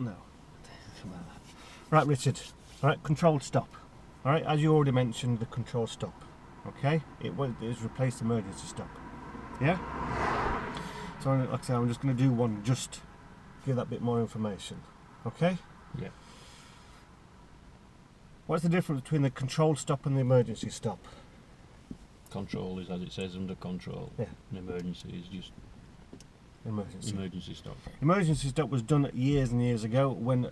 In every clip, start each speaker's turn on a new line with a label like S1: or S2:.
S1: No. Right, Richard. Right, controlled stop. All right, as you already mentioned, the controlled stop. Okay, it is replaced emergency stop. Yeah. So, like I say, I'm just going to do one just to give that bit more information. Okay.
S2: Yeah.
S1: What's the difference between the controlled stop and the emergency stop?
S2: Control is, as it says, under control.
S1: Yeah.
S2: An emergency is just emergency stop.
S1: Emergency stop was done years and years ago when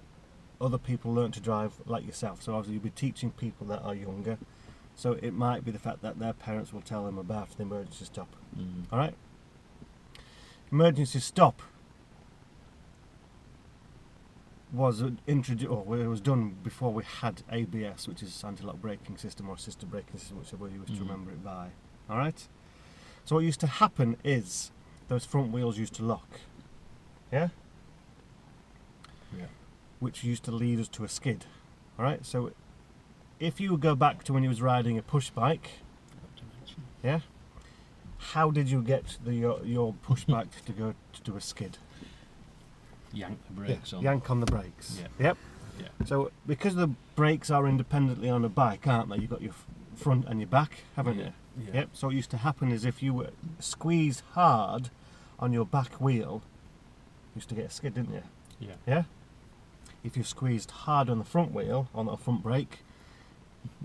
S1: other people learnt to drive like yourself. So obviously you'll be teaching people that are younger. So it might be the fact that their parents will tell them about the emergency stop. All right. Emergency stop was introduced, or it was done before we had ABS, which is anti-lock braking system or assisted braking system, whichever you wish to remember it by. All right. So what used to happen is those front wheels used to lock. Yeah.
S2: Yeah.
S1: Which used to lead us to a skid. All right. So if you go back to when you was riding a push bike, yeah, how did you get your push bike to go to do a skid?
S2: Yank the brakes on.
S1: Yank on the brakes.
S2: Yeah.
S1: Yep.
S2: Yeah.
S1: So because the brakes are independently on a bike, aren't they? You've got your front and your back, haven't you?
S2: Yeah.
S1: Yep. So what used to happen is if you were squeezed hard on your back wheel, you used to get a skid, didn't you?
S2: Yeah.
S1: Yeah. If you squeezed hard on the front wheel, on the front brake,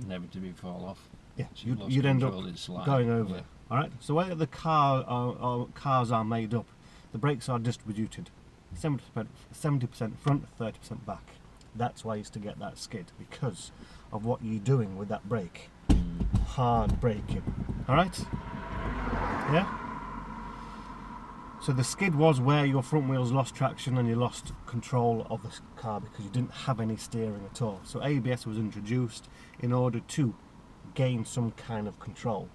S2: Inevitably fall off.
S1: yeah,
S2: So you've lost
S1: you'd end up
S2: control, it'd slide.
S1: going over.
S2: Yeah.
S1: All right. So the way that the cars are made up, the brakes are distributed. 70% front, 30% back. That's why I used to get that skid, because of what you're doing with that brake. Hard braking. Alright? Yeah? So the skid was where your front wheels lost traction and you lost control of the car because you didn't have any steering at all. So ABS was introduced in order to gain some kind of control.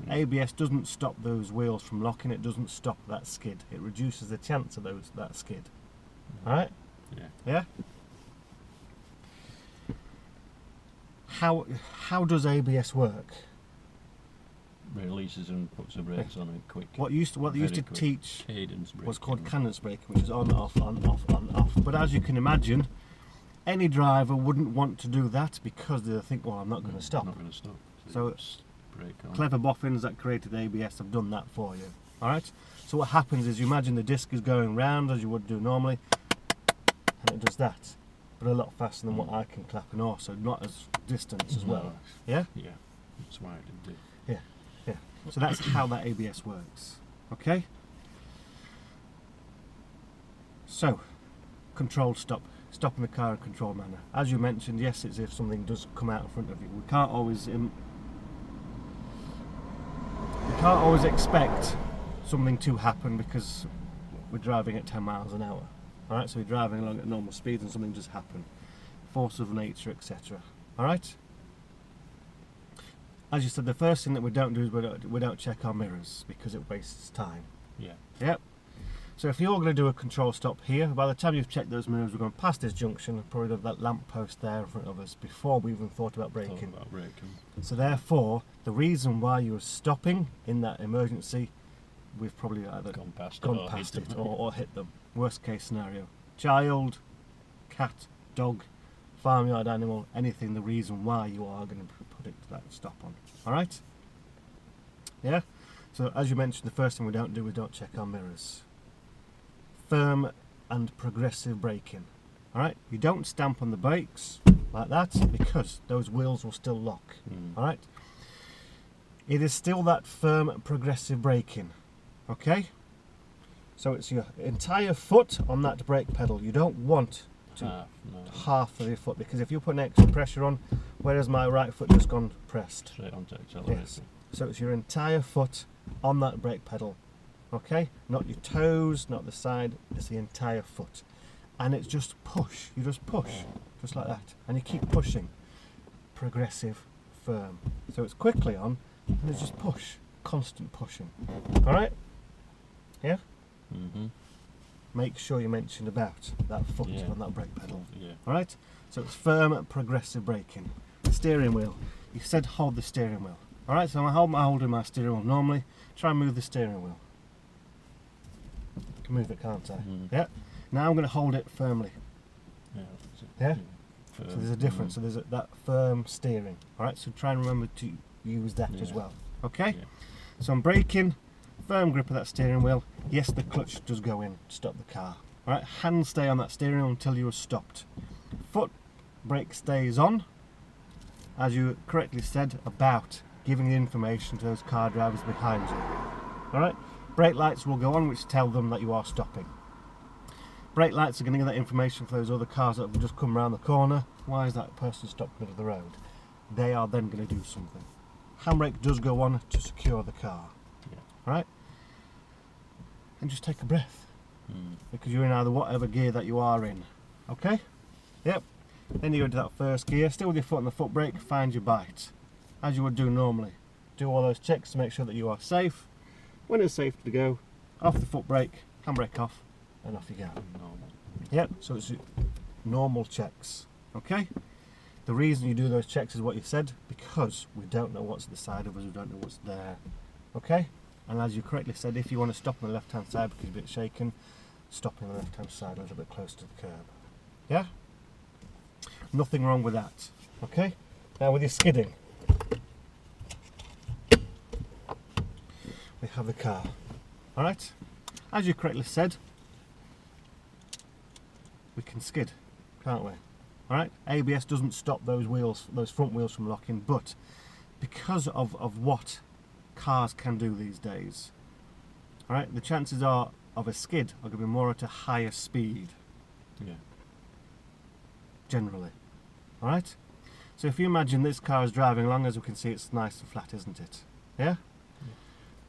S1: ABS doesn't stop those wheels from locking, it doesn't stop that skid. It reduces the chance of that skid. Alright?
S2: Yeah.
S1: Yeah? How does ABS work?
S2: Releases and puts the brakes on it quick.
S1: What they used to
S2: quick
S1: teach
S2: cadence braking.
S1: was called cadence braking, which is on, off, on, off, on, off. But as you can imagine, any driver wouldn't want to do that because they think, well, I'm not going to stop.
S2: Not going to stop.
S1: So
S2: it's brake on.
S1: clever boffins that created ABS have done that for you. Alright? So what happens is you imagine the disc is going round as you would do normally, and it does that. But a lot faster than what I can clap, and also not as distance as well. Yeah?
S2: Yeah. That's why I did it.
S1: Yeah. Yeah. So that's how that ABS works. Okay? So, controlled stop. Stopping the car in a controlled manner. As you mentioned, yes, it's if something does come out in front of you. We can't always expect something to happen because we're driving at 10 miles an hour. Alright, so we're driving along at normal speed and something does happen. Force of nature, etc. Alright? As you said, the first thing that we don't do is we don't check our mirrors because it wastes time.
S2: Yeah.
S1: Yep. So if you're going to do a control stop here, by the time you've checked those mirrors, we're going past this junction and probably have that lamp post there in front of us before we even thought about braking. So therefore, the reason why you're stopping in that emergency, we've probably either
S2: gone past
S1: it or hit them. Worst case scenario. Child, cat, dog, farmyard animal, anything, the reason why you are going to put that stop on. Alright? Yeah? So as you mentioned, the first thing we don't check our mirrors. Firm and progressive braking. Alright? You don't stamp on the brakes like that because those wheels will still lock. Alright? It is still that firm progressive braking. Okay? So it's your entire foot on that brake pedal. You don't want to half of your foot, because if you put an extra pressure on, where has my right foot just gone pressed?
S2: Straight onto accelerator.
S1: Yes. So it's your entire foot on that brake pedal. Okay? Not your toes, not the side, it's the entire foot. And it's just push. You just push. Just like that. And you keep pushing. Progressive, firm. So it's quickly on, and it's just push. Constant pushing. Alright? Yeah? Make sure you mention about that foot on that brake pedal. Alright? So it's firm, progressive braking. Steering wheel. You said hold the steering wheel. Alright, so I'm holding my steering wheel normally. Try and move the steering wheel. I can move it, can't I? Yeah. Now I'm going to hold it firmly.
S2: that's it.
S1: Yeah?
S2: Firm.
S1: So there's a difference. So there's that firm steering. All right. So try and remember to use that as
S2: Yeah.
S1: well. Okay.
S2: Yeah.
S1: So I'm braking, firm grip of that steering wheel. Yes, the clutch does go in to stop the car. All right. Hand stay on that steering wheel until you are stopped. Foot brake stays on, as you correctly said, about giving the information to those car drivers behind you. All right. Brake lights will go on, which tell them that you are stopping. Brake lights are going to give that information for those other cars that have just come around the corner. Why is that person stopped in the middle of the road? They are then going to do something. Handbrake does go on to secure the car.
S2: Yeah.
S1: Right? And just take a breath,
S2: Mm.
S1: because you're in either whatever gear that you are in. Okay? Yep. Then you go into that first gear, still with your foot on the foot brake, find your bite. As you would do normally. Do all those checks to make sure that you are safe. When it's safe to go, off the foot brake, handbrake off, and off you go.
S2: Normal.
S1: Yep, so it's normal checks. Okay? The reason you do those checks is what you said, because we don't know what's at the side of us, we don't know what's there. Okay? And as you correctly said, if you want to stop on the left hand side because you're a bit shaken, stop on the left hand side a little bit close to the curb. Yeah? Nothing wrong with that. Okay? Now with your skidding, we have the car. Alright? As you correctly said, we can skid, can't we? Alright? ABS doesn't stop those wheels, those front wheels from locking, but because of what cars can do these days, alright, the chances are of a skid are going to be more at a higher speed,
S2: Yeah.
S1: generally. Alright? So if you imagine this car is driving along, as we can see, it's nice and flat, isn't it? Yeah?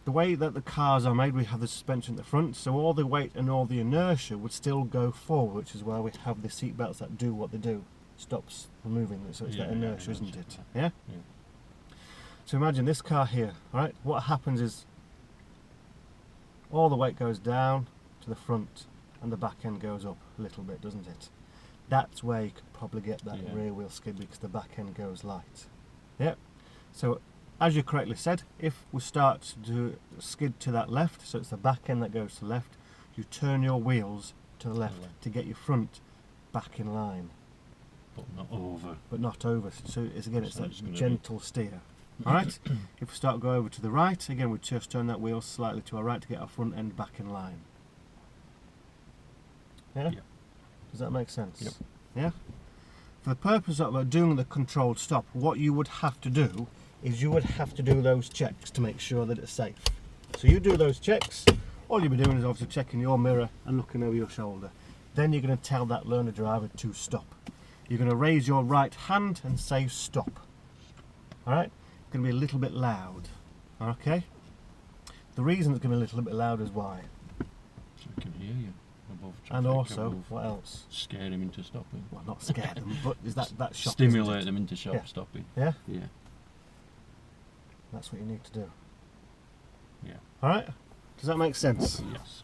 S1: The way that the cars are made, we have the suspension at the front, so all the weight and all the inertia would still go forward, which is why we have the seat belts that do what they do. Stops the moving, so it's
S2: Yeah,
S1: that inertia,
S2: yeah,
S1: isn't
S2: that's
S1: it?
S2: it.
S1: Yeah?
S2: Yeah.
S1: So imagine this car here, right? What happens is all the weight goes down to the front and the back end goes up a little bit, doesn't it? That's where you could probably get that
S2: Yeah.
S1: rear wheel skid, because the back end goes light. Yep. So as you correctly said, if we start to skid to that left, so it's the back end that goes to the left, you turn your wheels to the left
S2: left.
S1: to get your front back in line,
S2: But not over.
S1: but not over. So it's again, it's
S2: So
S1: that
S2: it's gonna be-
S1: gentle steer. Alright? If we start to go over to the right, again we just turn that wheel slightly to our right to get our front end back in line. Yeah?
S2: Yeah.
S1: Does that make sense?
S2: Yep.
S1: Yeah? For the purpose of doing the controlled stop, what you would have to do is you would have to do those checks to make sure that it's safe. So you do those checks, all you'll be doing is obviously checking your mirror and looking over your shoulder. Then you're going to tell that learner driver to stop. You're going to raise your right hand and say stop. Alright? It's going to be a little bit loud. Okay? The reason it's going to be a little bit loud is why.
S2: So I can hear you above traffic.
S1: And also,
S2: above
S1: what else?
S2: Scare him into stopping.
S1: Well, not scare them, but is that shock?
S2: Stimulate
S1: isn't it?
S2: them into shop
S1: Yeah.
S2: stopping.
S1: Yeah?
S2: Yeah.
S1: That's what you need to do.
S2: Yeah.
S1: Alright? Does that make sense?
S2: Yes.